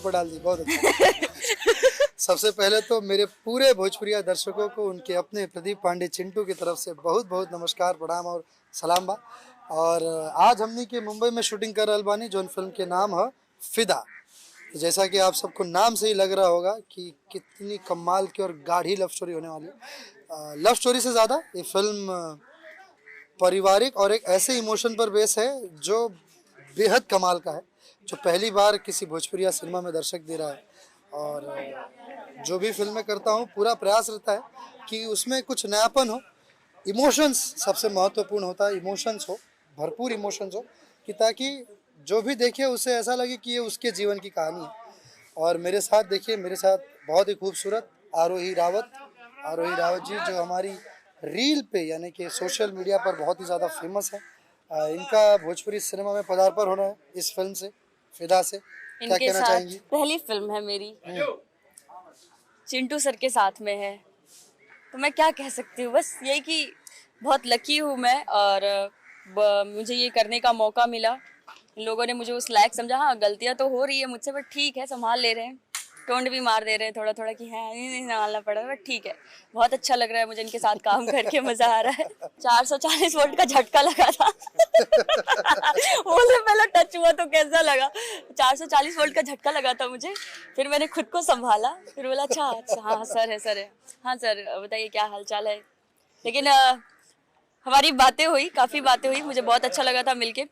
पर डाल दी, बहुत अच्छा। सबसे पहले तो मेरे पूरे भोजपुरिया दर्शकों को उनके अपने प्रदीप पांडे चिंटू की तरफ से बहुत बहुत नमस्कार, प्रणाम और सलाम बा। और आज हमनी के मुंबई में शूटिंग कर रहल बानी, जोन फिल्म के नाम है फिदा। जैसा कि आप सबको नाम से ही लग रहा होगा कि कितनी कमाल की और गाढ़ी लव स्टोरी होने वाली है। लव स्टोरी से ज़्यादा ये फिल्म पारिवारिक और एक ऐसे इमोशन पर बेस है जो बेहद कमाल का है, जो पहली बार किसी भोजपुरिया सिनेमा में दर्शक दे रहा है। और जो भी फिल्में करता हूँ पूरा प्रयास रहता है कि उसमें कुछ नयापन हो, इमोशंस सबसे महत्वपूर्ण होता है, इमोशंस हो, भरपूर इमोशंस हो, कि ताकि जो भी देखे उसे ऐसा लगे कि ये उसके जीवन की कहानी है। और मेरे साथ देखिए, मेरे साथ बहुत ही खूबसूरत आरोही रावत जी, जो हमारी रील पे यानी कि सोशल मीडिया पर बहुत ही ज़्यादा फेमस है। इनका भोजपुरी सिनेमा में पदार्पण होना है इस फिल्म से, फिदा से। क्या इनके कहना साथ चाहेंगी? पहली फिल्म है मेरी, चिंटू सर के साथ में है, तो मैं क्या कह सकती हूँ, बस यही कि बहुत लकी हूँ मैं। और मुझे ये करने का मौका मिला, इन लोगों ने मुझे उस लायक समझा। हाँ, गलतियाँ तो हो रही है मुझसे, बट ठीक है, संभाल ले रहे हैं, टोंड भी मार दे रहे हैं थोड़ा थोड़ा कि हाँ नहीं संभालना पड़ा, बट ठीक है। बहुत अच्छा लग रहा है मुझे इनके साथ काम करके, मजा आ रहा है। 440 वोल्ट का झटका लगा था। मुझे पहले टच हुआ तो कैसा लगा, 440 वोल्ट का झटका लगा था मुझे। फिर मैंने खुद को संभाला, फिर बोला अच्छा अच्छा, हाँ सर है, हाँ सर बताइए क्या हाल चाल है। लेकिन हमारी बातें हुई, काफ़ी बातें हुई, मुझे बहुत अच्छा लगा था मिलके।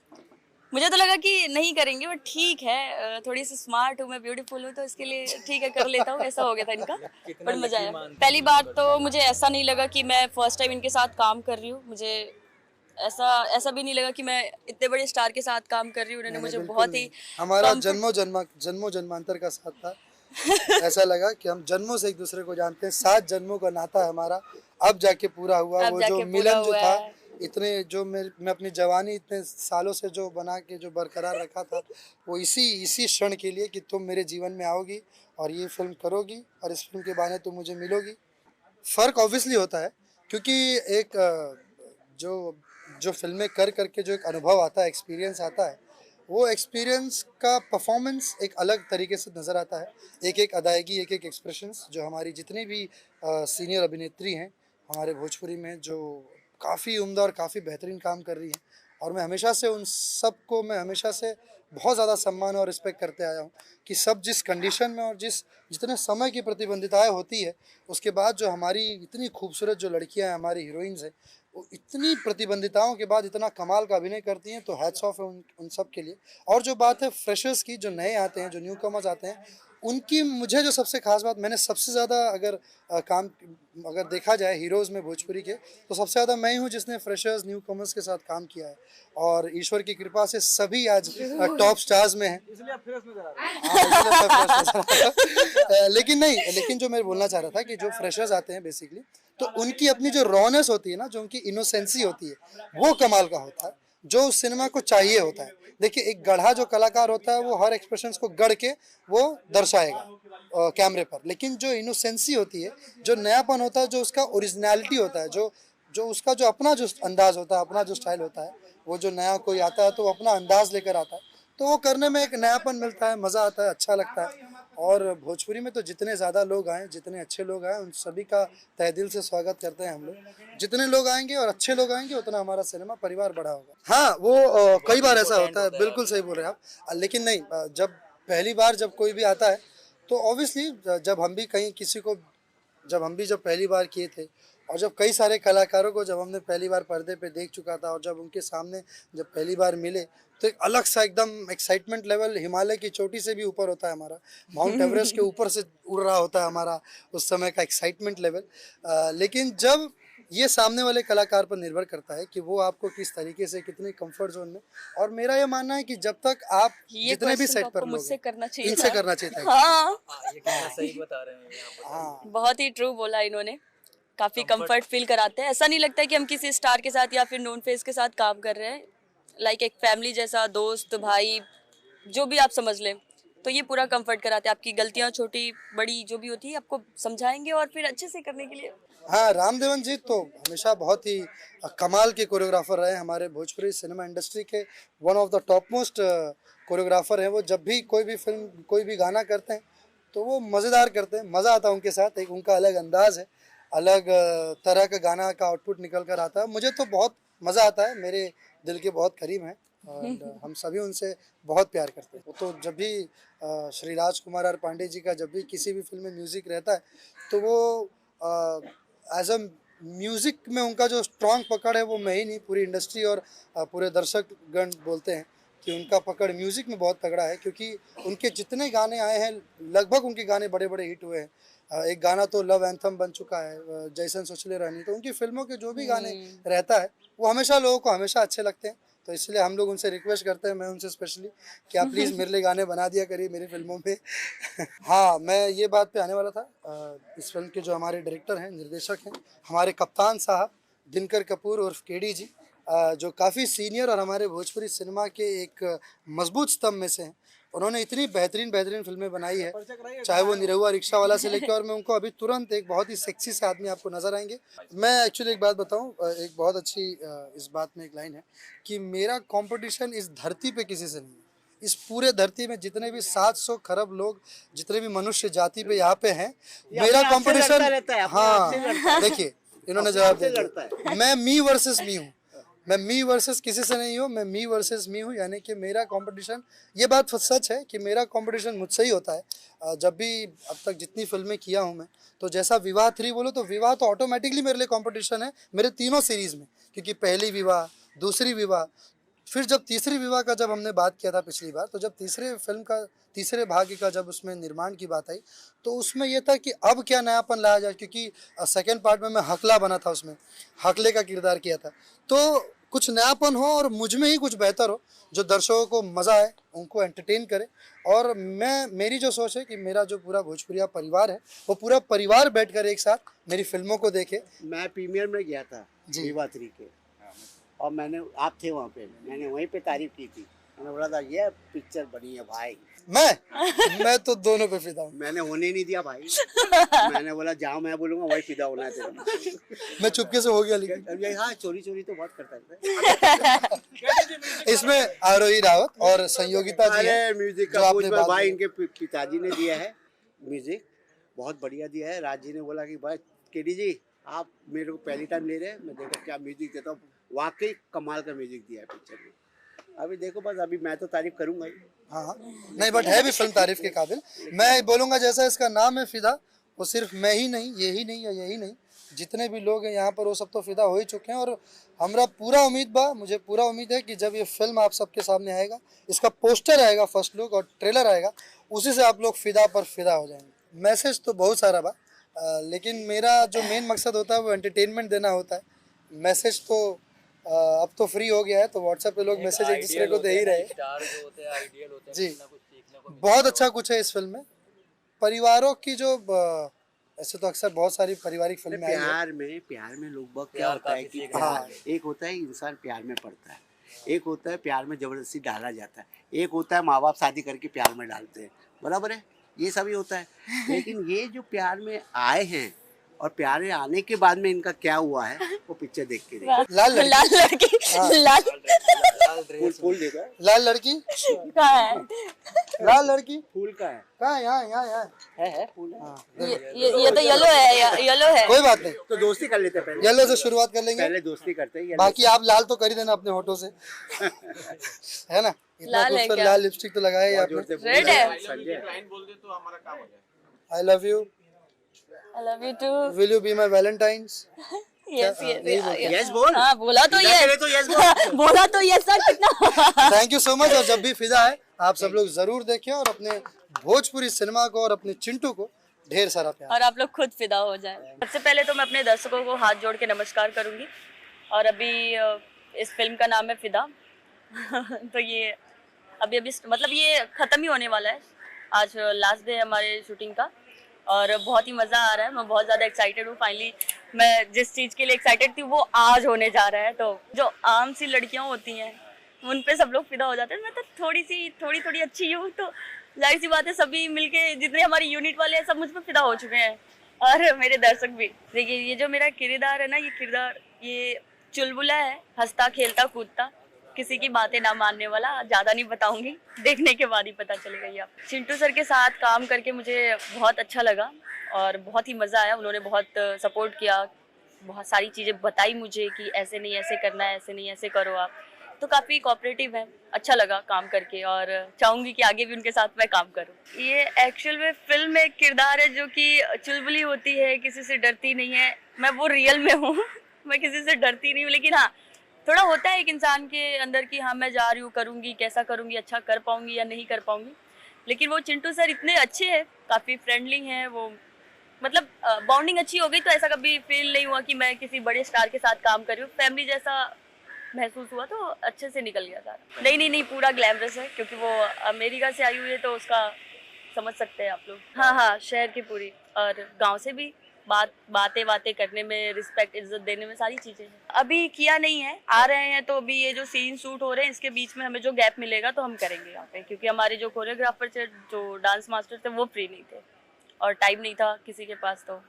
मुझे तो लगा कि नहीं करेंगे, बट ठीक है, थोड़ी सी स्मार्ट हूँ मैं, ब्यूटीफुल हूँ, तो इसके लिए ठीक है कर लेता हूँ, ऐसा हो गया था इनका। बट मजा आया। पहली बार तो मुझे ऐसा नहीं लगा कि मैं फर्स्ट टाइम इनके साथ काम कर रही हूँ। मुझे ऐसा ऐसा भी नहीं लगा कि मैं इतने बड़े स्टार के साथ काम कर रही हूँ। उन्होंने नहीं, मुझे बिल्कुल बहुत नहीं। ही हमारा कम्फर्ट। जन्मों जन्मांतर का साथ था। ऐसा लगा कि हम जन्मों से एक दूसरे को जानते हैं, 7 जन्मों का नाता है हमारा, अब जाके पूरा हुआ। अब वो जो जाके पूरा मिलन जो हुआ था, है। इतने जो मैं अपनी जवानी इतने सालों से जो बना के जो बरकरार रखा था, वो इसी क्षण के लिए कि तुम मेरे जीवन में आओगी और ये फिल्म करोगी और इस फिल्म के बहाने तुम मुझे मिलोगी। फ़र्क ऑब्वियसली होता है, क्योंकि एक जो जो फिल्में कर करके जो एक अनुभव आता है, एक्सपीरियंस आता है, वो एक्सपीरियंस का परफॉर्मेंस एक अलग तरीके से नज़र आता है। एक एक अदायगी, एक एक एक्सप्रेशंस, जो हमारी जितनी भी सीनियर अभिनेत्री हैं हमारे भोजपुरी में, जो काफ़ी उम्दा और काफ़ी बेहतरीन काम कर रही हैं, और मैं हमेशा से उन सब को मैं हमेशा से बहुत ज़्यादा सम्मान और रिस्पेक्ट करते आया हूँ कि सब जिस कंडीशन में और जितने समय की प्रतिबंधिताएं होती है, उसके बाद जो हमारी इतनी खूबसूरत जो लड़कियां हैं, हमारी हीरोइंस हैं, वो इतनी प्रतिबंधिताओं के बाद इतना कमाल का अभिनय करती हैं, तो हैट्स ऑफ है उन सब के लिए। और जो बात है फ्रेशर्स की, जो नए आते हैं, जो न्यू कमर्स आते हैं, उनकी मुझे जो सबसे खास बात, मैंने सबसे ज़्यादा अगर देखा जाए हीरोज़ में भोजपुरी के, तो सबसे ज़्यादा मैं ही हूँ जिसने फ्रेशर्स न्यू कमर्स के साथ काम किया है। और ईश्वर की कृपा से सभी आज टॉप स्टार्स में हैं। इसलिए आप फ्रेश नजर आ रहे हैं। हाँ, इसलिए मैं फ्रेश नजर आ रहा हूँ। लेकिन जो मैं बोलना चाह रहा था कि जो फ्रेशर्स आते हैं बेसिकली, तो उनकी अपनी जो रॉनेस होती है ना, जो उनकी इनोसेंसी होती है, वो कमाल का होता है, जो उस सिनेमा को चाहिए होता है। देखिए, एक गढ़ा जो कलाकार होता है, वो हर एक्सप्रेशंस को गढ़ के वो दर्शाएगा कैमरे पर, लेकिन जो इनोसेंसी होती है, जो नयापन होता है, जो उसका ओरिजिनलिटी होता है, जो उसका जो अपना जो अंदाज होता है, अपना जो स्टाइल होता है, वो जो नया कोई आता है तो वो अपना अंदाज लेकर आता है, तो वो करने में एक नयापन मिलता है, मज़ा आता है, अच्छा लगता है। और भोजपुरी में तो जितने ज़्यादा लोग आएँ, जितने अच्छे लोग आएँ, उन सभी का तहे दिल से स्वागत करते हैं हम लोग। जितने लोग आएंगे और अच्छे लोग आएंगे, उतना हमारा सिनेमा परिवार बड़ा होगा। हाँ, वो कई बार ऐसा होता है, बिल्कुल सही बोल रहे हैं आप। लेकिन नहीं, जब पहली बार जब कोई भी आता है, तो ऑब्वियसली जब हम भी जब पहली बार किए थे, और जब कई सारे कलाकारों को जब हमने पहली बार पर्दे पे देख चुका था, और जब उनके सामने जब पहली बार मिले, तो एक अलग सा एकदम एक्साइटमेंट लेवल हिमालय की चोटी से भी ऊपर होता है हमारा, माउंट एवरेस्ट के ऊपर से उड़ रहा होता है हमारा उस समय का एक्साइटमेंट लेवल। लेकिन जब ये सामने वाले कलाकार पर निर्भर करता है कि वो आपको किस तरीके से, कितने कंफर्ट जोन में, और मेरा ये मानना है कि जब तक आप ये जितने भी क्वेश्चन तो सेट पर आपको लोग मुझसे हैं, करना चाहिए इनसे था। करना चाहिए था। हाँ, ये कितना सही बता रहे हैं यहाँ पर। हाँ, बहुत ही ट्रू बोला इन्होंने। काफी कंफर्ट फील कराते हैं, ऐसा नहीं लगता है कि हम किसी स्टार के साथ या फिर नोन फेस के साथ काम कर रहे हैं। लाइक एक फैमिली जैसा, दोस्त भाई जो भी आप समझ लें, तो ये पूरा कंफर्ट कराते हैं। आपकी गलतियां छोटी बड़ी जो भी होती है आपको समझाएंगे और फिर अच्छे से करने के लिए हाँ, रामदेवन जी तो हमेशा बहुत ही कमाल के कोरियोग्राफर रहे, हमारे भोजपुरी सिनेमा इंडस्ट्री के one of the top most choreographer हैं। वो जब भी कोई भी फिल्म कोई भी गाना करते हैं तो वो मज़ेदार करते हैं, मज़ा आता है उनके साथ। एक उनका अलग अंदाज है, अलग तरह का गाना का आउटपुट निकल कर आता है। मुझे तो बहुत मज़ा आता है, मेरे दिल के बहुत करीब हैं और हम सभी उनसे बहुत प्यार करते हैं। वो तो जब भी श्री राजकुमार आर पांडे जी का जब भी किसी भी फिल्म में म्यूज़िक रहता है तो वो एज अ म्यूज़िक में उनका जो स्ट्रॉन्ग पकड़ है वो मैं ही नहीं, पूरी इंडस्ट्री और पूरे दर्शक गण बोलते हैं कि उनका पकड़ म्यूज़िक में बहुत तगड़ा है, क्योंकि उनके जितने गाने आए हैं लगभग उनके गाने बड़े बड़े हिट हुए हैं। एक गाना तो लव एंथम बन चुका है, जैसन सोचले रहनी। तो उनकी फिल्मों के जो भी गाने रहता है वो हमेशा लोगों को हमेशा अच्छे लगते हैं। तो इसलिए हम लोग उनसे रिक्वेस्ट करते हैं, मैं उनसे स्पेशली, कि आप प्लीज़ मेरे लिए गाने बना दिया करिए मेरी फिल्मों में। हाँ, मैं ये बात पे आने वाला था। इस फिल्म के जो हमारे डायरेक्टर हैं, निर्देशक हैं, हमारे कप्तान साहब दिनकर कपूर उर्फ केडी जी, जो काफ़ी सीनियर और हमारे भोजपुरी सिनेमा के एक मजबूत स्तंभ में से हैं। उन्होंने इतनी बेहतरीन बेहतरीन फिल्में बनाई है, चाहे वो निरहुआ रिक्शा वाला से लेकर, और मैं उनको अभी तुरंत एक बहुत ही सेक्सी से आदमी आपको नजर आएंगे। मैं एक्चुअली एक बात बताऊं, एक बहुत अच्छी इस बात में एक लाइन है कि मेरा कंपटीशन इस धरती पे किसी से नहीं है। इस पूरे धरती में जितने भी 700 खरब लोग, जितने भी मनुष्य जाति पे यहाँ पे हैं, मेरा कंपटीशन, हाँ देखिए इन्होंने जवाब दे दिया, मैं मी वर्सेस मी हूँ। मैं मी वर्सेस किसी से नहीं हूँ, मैं मी वर्सेस मी हूँ। यानी कि मेरा कंपटीशन, ये बात सच है कि मेरा कंपटीशन मुझसे ही होता है। जब भी अब तक जितनी फिल्में किया हूँ मैं, तो जैसा विवाह 3 बोलो तो विवाह तो ऑटोमेटिकली मेरे लिए कंपटीशन है, मेरे तीनों सीरीज़ में। क्योंकि पहली विवाह, दूसरी विवाह, फिर जब तीसरी विवाह का जब हमने बात किया था पिछली बार, तो जब तीसरे फिल्म का तीसरे भाग का जब उसमें निर्माण की बात आई तो उसमें यह था कि अब क्या नयापन लाया जाए, क्योंकि सेकंड पार्ट में मैं हकला बना था, उसमें हकले का किरदार किया था। तो कुछ नयापन हो और मुझ में ही कुछ बेहतर हो, जो दर्शकों को मज़ा आए, उनको एंटरटेन करे। और मेरी जो सोच है कि मेरा जो पूरा भोजपुरिया परिवार है वो पूरा परिवार बैठकर एक साथ मेरी फिल्मों को देखे। मैं प्रीमियर में गया था जी। विवाह 3 के, और मैंने, आप थे वहाँ पे, मैंने वहीं पे तारीफ की थी। मैंने बोला था ये पिक्चर बनी है भाई। मैं तो दोनों पे फिदा हूँ। मैंने होने नहीं दिया भाई। मैंने बोला जहाँ मैं बोलूँगा वही फिदा होना है तेरा। मैं चुपके से हो गया, लेकिन अब ये हाँ, चोरी चोरी तो बहुत करता है। इसमें आरोही रावत और संयोगिता जी अरे हैं, म्यूजिक जो का आपने पूछ बात भाई, की। इनके पिताजी ने दिया है म्यूजिक, बहुत बढ़िया दिया है। राज जी ने बोला कि भाई केडी जी आप मेरे को पहली टाइम ले रहे हैं, मैं देखो क्या म्यूजिक देता हूँ। वाकई कमाल का म्यूजिक दिया है पिक्चर में। अभी देखो बस, अभी मैं तो तारीफ करूंगा ही। हाँ नहीं, बट है भी फिल्म तारीफ के काबिल। मैं बोलूँगा जैसा इसका नाम है फिदा, वो सिर्फ मैं ही नहीं, यही नहीं या यही नहीं, जितने भी लोग हैं यहाँ पर वो सब तो फिदा हो ही चुके हैं। और हमरा पूरा उम्मीद बा, मुझे पूरा उम्मीद है कि जब ये फिल्म आप सबके सामने आएगा, इसका पोस्टर आएगा, फर्स्ट लुक और ट्रेलर आएगा, उसी से आप लोग फिदा पर फिदा हो जाएंगे। मैसेज तो बहुत सारा बा, लेकिन मेरा जो मेन मकसद होता है वो एंटरटेनमेंट देना होता है। मैसेज तो अब तो फ्री हो गया है, तो व्हाट्सएप पे लोग मैसेज एक दूसरे को दे ही रहे। स्टार जो होते हैं आइडियल होते हैं, जी, कुछ ना कुछ सीखने को बहुत अच्छा कुछ है इस फिल्म में। परिवारों की जो ऐसे तो अक्सर बहुत सारी पारिवारिक फिल्में आई हैं। प्यार में लोग बहुत क्या होता है कि एक होता है इंसान प्यार में पड़ता है, एक होता है प्यार में जबरदस्ती डाला जाता है, एक होता है माँ बाप शादी करके प्यार में डालते हैं, बराबर है, ये सभी होता है। लेकिन ये जो प्यार में आए हैं और प्यार में आने के बाद में इनका क्या हुआ है वो पिक्चर देख के देखो। लाल लड़की, लाल लड़की, लाल फूल देखो, लाल लड़की कहाँ है? लाल लड़की फूल का है, कहाँ है? यहाँ है फूल है। हाँ, ये तो येलो है, येलो है। कोई बात नहीं, तो दोस्ती कर लेते हैं पहले, येलो से शुरुआत कर लेंगे, पहले दोस्ती करते हैं। बाकी आप लाल तो कर ही देना अपने होठों से, है ना? इतना लाल है खूबसूरत क्या? लाल लिपस्टिक तो लगाया ही आपने। रेड है। Sanjay I love you, I love you too. Will you be my Valentine's? Yes, yes बोल, हाँ बोला तो इधर ये, करे तो यस बोल। बोला तो ये सर कितना। Thank you so much. और जब भी फिदा है आप सब लोग जरूर देखें और अपने भोजपुरी सिनेमा को और अपने चिंटू को ढेर सारा प्यार। और आप लोग खुद फिदा हो जाए। सबसे पहले तो मैं अपने दर्शकों को हाथ जोड़ के नमस्कार करूंगी। और अभी इस फिल्म का नाम है फिदा। तो ये अभी मतलब ये खत्म ही होने वाला है। आज लास्ट डे है हमारे शूटिंग का और बहुत ही मज़ा आ रहा है। मैं बहुत ज़्यादा एक्साइटेड हूँ। फाइनली मैं जिस चीज़ के लिए एक्साइटेड थी वो आज होने जा रहा है। तो जो आम सी लड़कियाँ होती हैं उन पे सब लोग फिदा हो जाते हैं। मैं तो थोड़ी अच्छी हूँ, तो जाहिर सी बात है सभी मिलके जितने हमारी यूनिट वाले हैं सब मुझ पर फिदा हो चुके हैं। और मेरे दर्शक भी। देखिए ये जो मेरा किरदार है ना, ये किरदार ये चुलबुला है, हंसता खेलता कूदता, किसी की बातें ना मानने वाला। ज्यादा नहीं बताऊंगी, देखने के बाद ही पता चलेगा ये आप। चिंटू सर के साथ काम करके मुझे बहुत अच्छा लगा और बहुत ही मजा आया। उन्होंने बहुत सपोर्ट किया, बहुत सारी चीजें बताई मुझे कि ऐसे नहीं ऐसे करना है, ऐसे नहीं ऐसे करो आप। तो काफी कोऑपरेटिव है, अच्छा लगा काम करके और चाहूंगी कि आगे भी उनके साथ मैं काम करूं। ये एक्चुअल में फिल्म में एक किरदार है जो कि चुलबुली होती है, किसी से डरती नहीं है। मैं वो रियल में हूँ मैं किसी से डरती नहीं हूँ, लेकिन हाँ थोड़ा होता है एक इंसान के अंदर कि हाँ मैं जा रही हूँ, करूंगी, कैसा करूंगी, अच्छा कर पाऊंगी या नहीं कर पाऊंगी। लेकिन वो चिंटू सर इतने अच्छे हैं, काफी फ्रेंडली हैं वो। मतलब बॉन्डिंग अच्छी हो गई, तो ऐसा कभी फील नहीं हुआ कि मैं किसी बड़े स्टार के साथ काम कर रही हूँ। फैमिली जैसा महसूस हुआ, तो अच्छे से निकल गया सारा। नहीं नहीं नहीं, पूरा ग्लैमरस है, क्योंकि वो अमेरिका से आई हुई है, तो उसका समझ सकते हैं आप लोग। हाँ हाँ, शहर की पूरी और गांव से भी। बातें करने में, रिस्पेक्ट इज्जत देने में, सारी चीजें हैं। अभी किया नहीं है, आ रहे हैं, तो अभी ये जो सीन शूट हो रहे हैं इसके बीच में हमें जो गैप मिलेगा तो हम करेंगे यहाँ पे, क्योंकि हमारे जो कोरियोग्राफर थे, जो डांस मास्टर थे, वो फ्री नहीं थे और टाइम नहीं था किसी के पास, तो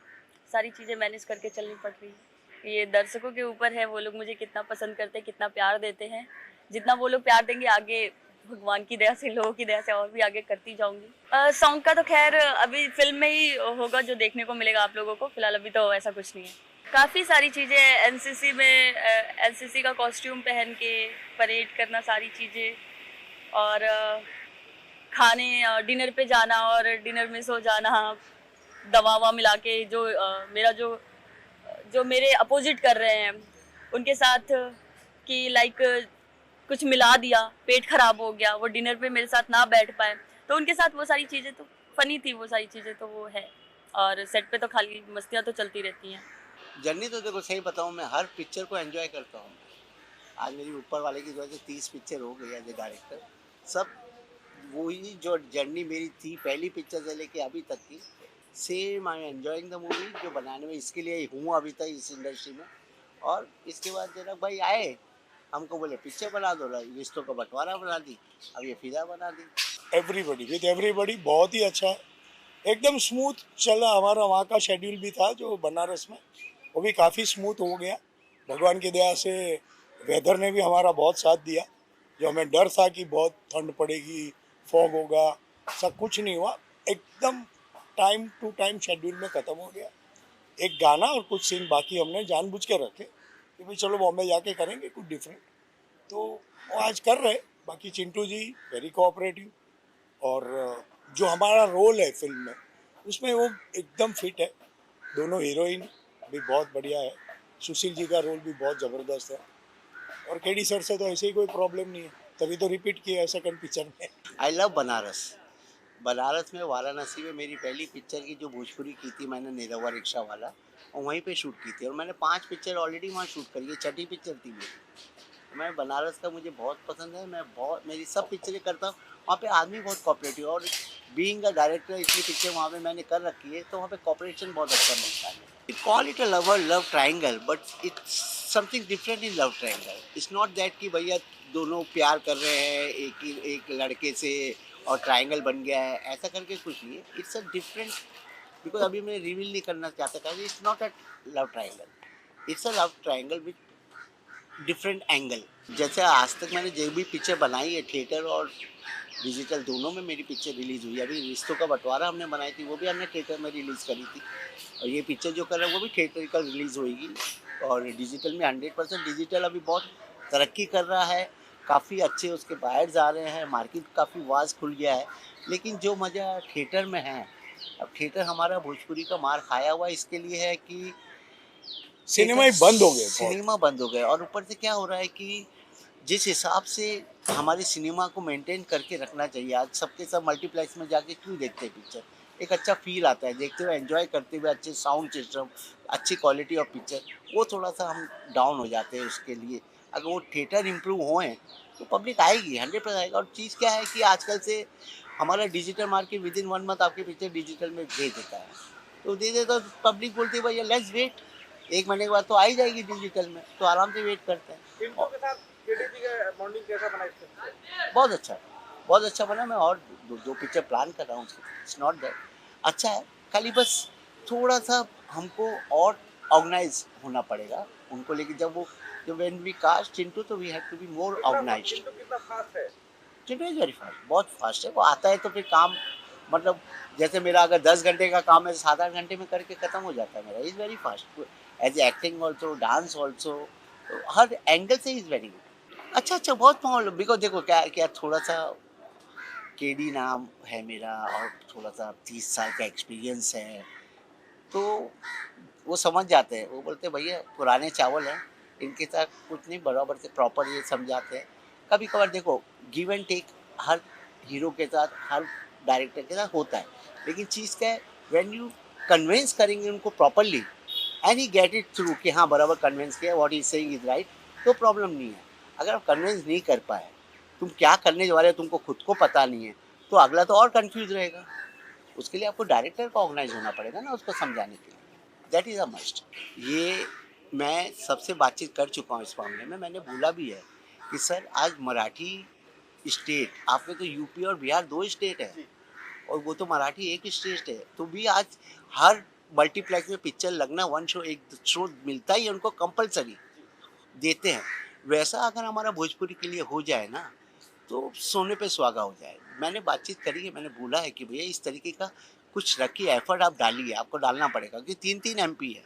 सारी चीज़ें मैनेज करके चलनी पड़ रही है। ये दर्शकों के ऊपर है, वो लोग मुझे कितना पसंद करते हैं, कितना प्यार देते हैं। जितना वो लोग प्यार देंगे, आगे भगवान की दया से, लोगों की दया से और भी आगे करती जाऊंगी। सॉन्ग का तो खैर अभी फिल्म में ही होगा जो देखने को मिलेगा आप लोगों को। फिलहाल अभी तो ऐसा कुछ नहीं है। काफ़ी सारी चीज़ें एनसीसी में, एनसीसी का कॉस्ट्यूम पहन के परेड करना, सारी चीज़ें, और खाने डिनर पे जाना और डिनर मिस हो जाना, दवा ववा मिला के, जो मेरा जो मेरे अपोजिट कर रहे हैं उनके साथ, कि लाइक कुछ मिला दिया, पेट खराब हो गया, वो डिनर पे मेरे साथ ना बैठ पाए, तो उनके साथ वो सारी चीज़ें तो फनी थी, वो सारी चीज़ें तो वो है। और सेट पे तो खाली मस्तियाँ तो चलती रहती हैं। जर्नी तो देखो सही बताऊँ, मैं हर पिक्चर को एंजॉय करता हूँ। आज मेरी ऊपर वाले की वजह से 30 पिक्चर हो गई एज ए डायरेक्टर। सब वही जो जर्नी मेरी थी पहली पिक्चर से लेके अभी तक की, same I enjoying the movie जो बनाने में, इसके लिए हूँ अभी तक इस इंडस्ट्री में। और इसके बाद जनक भाई आए, हमको बोले पिक्चर बना दो, रिश्तों का बंटवारा बना दी, अब ये फिदा बना दी। एवरीबडी विद एवरीबडी बहुत ही अच्छा, एकदम स्मूथ चला। हमारा वहाँ का शेड्यूल भी था जो बनारस में, वो भी काफ़ी स्मूथ हो गया भगवान की दया से। वेदर ने भी हमारा बहुत साथ दिया। जो हमें डर था कि बहुत ठंड पड़ेगी, फॉग होगा, सब कुछ नहीं हुआ। एकदम टाइम टू टाइम शेड्यूल में ख़त्म हो गया। एक गाना और कुछ सीन बाकी हमने जानबूझ के रखे कि भाई चलो बॉम्बे जाके करेंगे कुछ डिफरेंट, तो वो आज कर रहे। बाकी चिंटू जी वेरी कोऑपरेटिव, और जो हमारा रोल है फिल्म में उसमें वो एकदम फिट है। दोनों हीरोइन भी बहुत बढ़िया है, सुशील जी का रोल भी बहुत ज़बरदस्त है, और केडी सर से तो ऐसे ही कोई प्रॉब्लम नहीं है, तभी तो रिपीट किया है सेकंड पिक्चर में। I love Banaras. बनारस में, वाराणसी में मेरी पहली पिक्चर की जो भोजपुरी की थी मैंने, निरहुआ रिक्शा वाला, और वहीं पे शूट की थी। और मैंने 5 पिक्चर ऑलरेडी वहाँ शूट करी है, छठी पिक्चर थी मेरी। मैं बनारस का मुझे बहुत पसंद है, मैं बहुत, मेरी सब पिक्चरें करता हूँ। वहाँ पे आदमी बहुत कोऑपरेटिव, और बीइंग अ डायरेक्टर इतनी पिक्चर वहाँ पे मैंने कर रखी है, तो वहाँ पे कोऑपरेशन बहुत अच्छा मिलता है। It call it a love triangle, but it's something different in love triangle. It's not that कि भैया दोनों प्यार कर रहे हैं एक लड़के से और ट्राइंगल बन गया है, ऐसा करके कुछ नहीं है। इट्स अ डिफरेंट, बिकॉज अभी मैं रिवील नहीं करना चाहता, it's not a love triangle, it's a love triangle with different angle. जैसे आज तक मैंने जो भी पिक्चर बनाई है, थिएटर और डिजिटल दोनों में मेरी पिक्चर रिलीज़ हुई है। अभी रिश्तों का बंटवारा हमने बनाई थी, वो भी हमने थिएटर में रिलीज़ करी थी, और ये पिक्चर जो कर रहे हैं वो भी थिएटरिकल रिलीज़ होगी। और डिजिटल में 100% डिजिटल अभी बहुत तरक्की कर रहा है, काफ़ी अच्छे उसके बायर्स आ रहे हैं, मार्केट काफ़ी वास्ट खुल गया है। लेकिन जो मज़ा थिएटर में है, अब थिएटर हमारा भोजपुरी का मार खाया हुआ इसके लिए है कि सिनेमा ही बंद हो गए, सिनेमा बंद हो गए। और ऊपर से क्या हो रहा है कि जिस हिसाब से हमारे सिनेमा को मेंटेन करके रखना चाहिए, आज सबके सब मल्टीप्लेक्स में जाके क्यों देखते हैं पिक्चर, एक अच्छा फील आता है देखते हुए, एंजॉय करते हुए, अच्छे साउंड सिस्टम, अच्छी क्वालिटी ऑफ पिक्चर, वो थोड़ा सा हम डाउन हो जाते हैं उसके लिए। अगर वो थिएटर इम्प्रूव होएँ तो पब्लिक आएगी, 100% आएगा। और चीज़ क्या है कि आजकल से हमारा digital market with in 1 month आपकी पिक्चर डिजिटल में भेज देता है, तो दे देता, तो पब्लिक बोलती है भैया लेट्स वेट, 1 महीने के बाद तो आ ही जाएगी डिजिटल में, तो आराम से वेट करते हैं। बहुत अच्छा बना। मैं और दो पिक्चर प्लान कर रहा हूँ, इट्स नॉट दैट, अच्छा है, खाली बस थोड़ा सा हमको और ऑर्गेनाइज होना पड़ेगा उनको लेके। जब व्हेन वी कास्ट चिंटू तो we have to be more organised. Chintu is very fast, बहुत फास्ट है। वो आता है तो फिर काम, मतलब जैसे मेरा अगर 10 घंटे का काम है 7-8 घंटे में करके ख़त्म हो जाता है मेरा। Is very fast as acting also, dance also, हर एंगल से इज़ वेरी गुड। अच्छा बहुत माहौल, बिकॉज देखो क्या क्या थोड़ा सा केडी नाम है मेरा और थोड़ा सा 30 साल का एक्सपीरियंस है, तो वो समझ जाते हैं। वो बोलते हैं भैया पुराने चावल हैं, इनके साथ कुछ नहीं, बराबर से प्रॉपर ये समझाते हैं। कभी कभार देखो गिव एंड टेक हर हीरो के साथ, हर डायरेक्टर के साथ होता है, लेकिन चीज़ क्या है, व्हेन यू कन्विंस करेंगे उनको properly and he get it through कि हाँ बराबर कन्विंस किया, what is saying is right, तो प्रॉब्लम नहीं है। अगर आप कन्विंस नहीं कर पाए, तुम क्या करने वाले हो तुमको खुद को पता नहीं है, तो अगला तो और कंफ्यूज रहेगा। उसके लिए आपको डायरेक्टर का ऑर्गेनाइज होना पड़ेगा ना, उसको समझाने के लिए। That is a must. ये मैं सबसे बातचीत कर चुका हूँ इस मामले में। मैंने बोला भी है कि सर आज मराठी स्टेट, आपने तो यूपी और बिहार 2 स्टेट है और वो तो मराठी एक स्टेट है, तो भी आज हर मल्टीप्लेक्स में पिक्चर लगना, वन शो एक शो मिलता ही है उनको, कंपलसरी देते हैं। वैसा अगर हमारा भोजपुरी के लिए हो जाए ना, तो सोने पे सुहागा हो जाए। मैंने बातचीत करी है, मैंने बोला है कि भैया इस तरीके का कुछ रखिए, एफर्ट आप डालिए, आपको डालना पड़ेगा क्योंकि 3-3 एमपी है।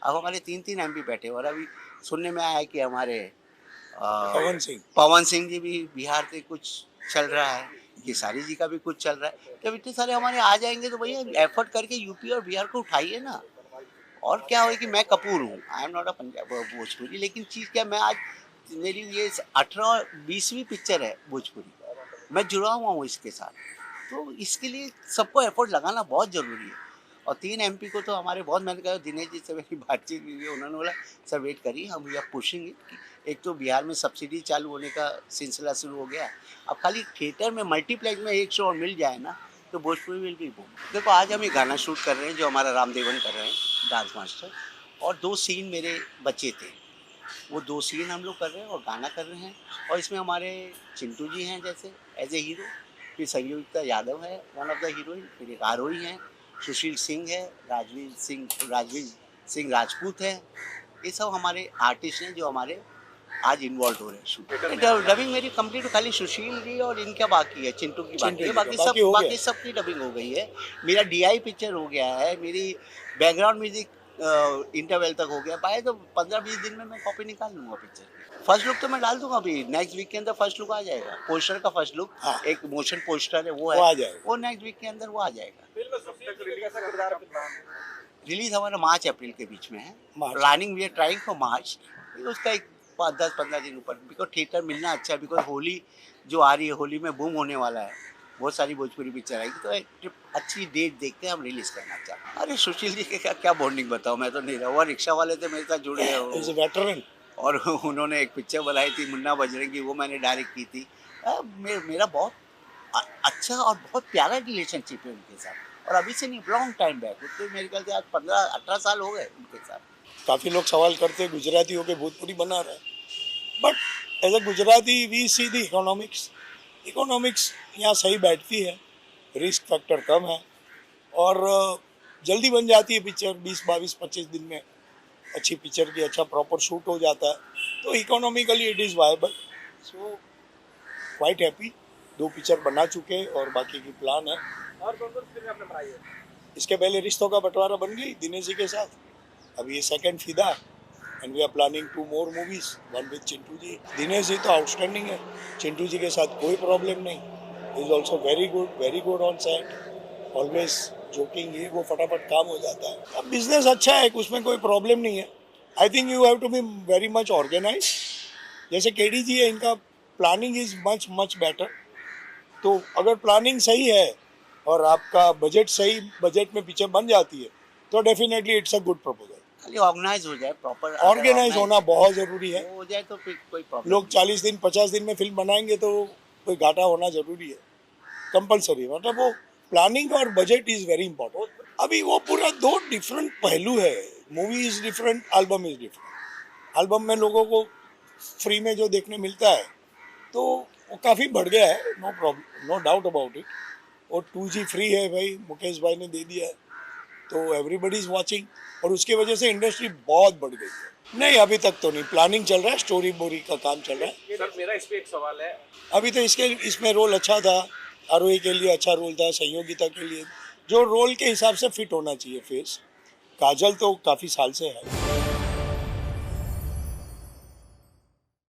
अब हमारे 3-3 एमपी बैठे, और अभी सुनने में आया है कि हमारे पवन सिंह जी भी बिहार से कुछ चल रहा है, खेसारी जी का भी कुछ चल रहा है। जब इतने सारे हमारे आ जाएंगे तो भैया एफर्ट करके यूपी और बिहार को उठाइए ना। और क्या हो कि मैं कपूर हूँ, I am not a Punjab Bhojpuri, लेकिन चीज़ क्या, मैं आज मेरी ये 18-20वीं पिक्चर है भोजपुरी, मैं जुड़ा हुआ हूँ इसके साथ, तो इसके लिए सबको एफर्ट लगाना बहुत ज़रूरी है। और 3 एमपी को तो हमारे बहुत, मैंने कहा दिनेश जी से मेरी बातचीत हुई है, उन्होंने बोला सर वेट करिए, हम वी आर पुशिंग इट। एक तो बिहार में सब्सिडी चालू होने का सिलसिला शुरू हो गया, अब खाली थिएटर में मल्टीप्लेक्स में एक शो और मिल जाए ना, तो भोजपुरी विल बी बूम। देखो आज हम ये गाना शूट कर रहे हैं जो हमारा रामदेवन कर रहे हैं, डांस मास्टर, और 2 सीन मेरे बचे थे, वो 2 सीन हम लोग कर रहे हैं और गाना कर रहे हैं। और इसमें हमारे चिंटू जी हैं जैसे एज ए हीरो, फिर संयुक्ता यादव है वन ऑफ द हीरोइन, फिर एक आरोही हैं, सुशील सिंह है, राजवीर सिंह राजपूत है। ये सब हमारे आर्टिस्ट हैं जो हमारे आज इन्वॉल्व हो रहे हैं शूट। डबिंग मेरी कंप्लीट, खाली सुशील जी और इनका बाकी है, चिंटू की बाकी है, बाकी सबकी डबिंग हो गई है। मेरा डीआई पिक्चर हो गया है, मेरी बैकग्राउंड म्यूजिक इंटरवल तक हो गया। पाए तो 15-20 दिन में मैं कॉपी निकाल लूंगा पिक्चर की। फर्स्ट लुक तो मैं डाल दूंगा अभी, नेक्स्ट वीक के अंदर फर्स्ट लुक आ जाएगा। पोस्टर का फर्स्ट लुक, एक मोशन पोस्टर है वो आ जाएगा, वो नेक्स्ट वीक के अंदर वो आ जाएगा। रिलीज हमारा मार्च अप्रैल के बीच में है, planning we are trying for March. उसका एक 10-15 दिन ऊपर, बिकॉज थिएटर मिलना अच्छा है, बिकॉज होली जो आ रही है, होली में बूम होने वाला है, बहुत सारी भोजपुरी पिक्चर आएगी, तो एक अच्छी डेट देख के हम रिलीज करना चाहते हैं। अरे सुशील जी के क्या बॉन्डिंग बताओ, मैं तो नहीं रहा, वो रिक्शा वाले थे मेरे साथ जुड़े हैं, वेटरन, और उन्होंने एक पिक्चर बनाई थी मुन्ना बजरंगी, वो मैंने डायरेक्ट की थी। मेरा बहुत अच्छा और बहुत प्यारा रिलेशनशिप है उनके साथ, और अभी से नहीं, लॉन्ग टाइम बैक, तो मेरे ख्याल से आज 15-18 साल हो गए उनके साथ। काफ़ी लोग सवाल करते हैं गुजराती होके भोजपुरी बना रहे हैं, but as a Gujarati we see the economics यहाँ सही बैठती है, रिस्क फैक्टर कम है, और जल्दी बन जाती है पिक्चर, 20-22-25 दिन में अच्छी पिक्चर की अच्छा प्रॉपर शूट हो जाता है, तो economically it is viable. So quite happy, 2 picture बना चुके और बाकी की प्लान है। और कौन-कौन सी फिल्म आपने बनाई है? इसके पहले रिश्तों का बंटवारा बन गई दिनेश जी के साथ, अभी ये second Fida, and we are planning 2 more movies, one with Chintu ji. Dinesh ji तो आउटस्टैंडिंग है, चिंटू जी के साथ कोई प्रॉब्लम नहीं, is also very good on set, always joking, ये वो फटाफट काम हो जाता है। अब बिजनेस अच्छा है, उसमें कोई प्रॉब्लम नहीं है। I think you have to be very much organise, जैसे केडी जी है, इनका प्लानिंग इज मच बेटर। तो अगर प्लानिंग सही है और आपका बजट सही बजट में पिक्चर बन जाती है, तो definitely it's a good proposal. खाली ऑर्गेनाइज हो जाए, प्रॉपर ऑर्गेनाइज होना बहुत जरूरी है, हो जाए तो फिर कोई प्रॉब्लम। लोग 40 दिन 50 दिन में फिल्म बनाएंगे तो कोई घाटा होना जरूरी है, कंपलसरी, मतलब वो प्लानिंग और बजट इज वेरी इंपॉर्टेंट। अभी वो पूरा 2 डिफरेंट पहलू है, movie is different, album is different. Album में लोगों को फ्री में जो देखने मिलता है तो वो काफ़ी बढ़ गया है, no problem, no doubt about it. और 2G फ्री है भाई, मुकेश भाई ने दे दिया है, तो एवरीबडी इज वॉचिंग, और उसकी वजह से इंडस्ट्री बहुत बढ़ गई है। नहीं, अभी तक तो नहीं, प्लानिंग चल रहा है, स्टोरी बोरी का काम चल रहा है। सर मेरा इस पे एक सवाल है, अभी तो इसमें रोल अच्छा था, आरोही के लिए अच्छा रोल था, सहयोगिता के लिए जो रोल के हिसाब से फिट होना चाहिए फेस। काजल तो काफ़ी साल से है।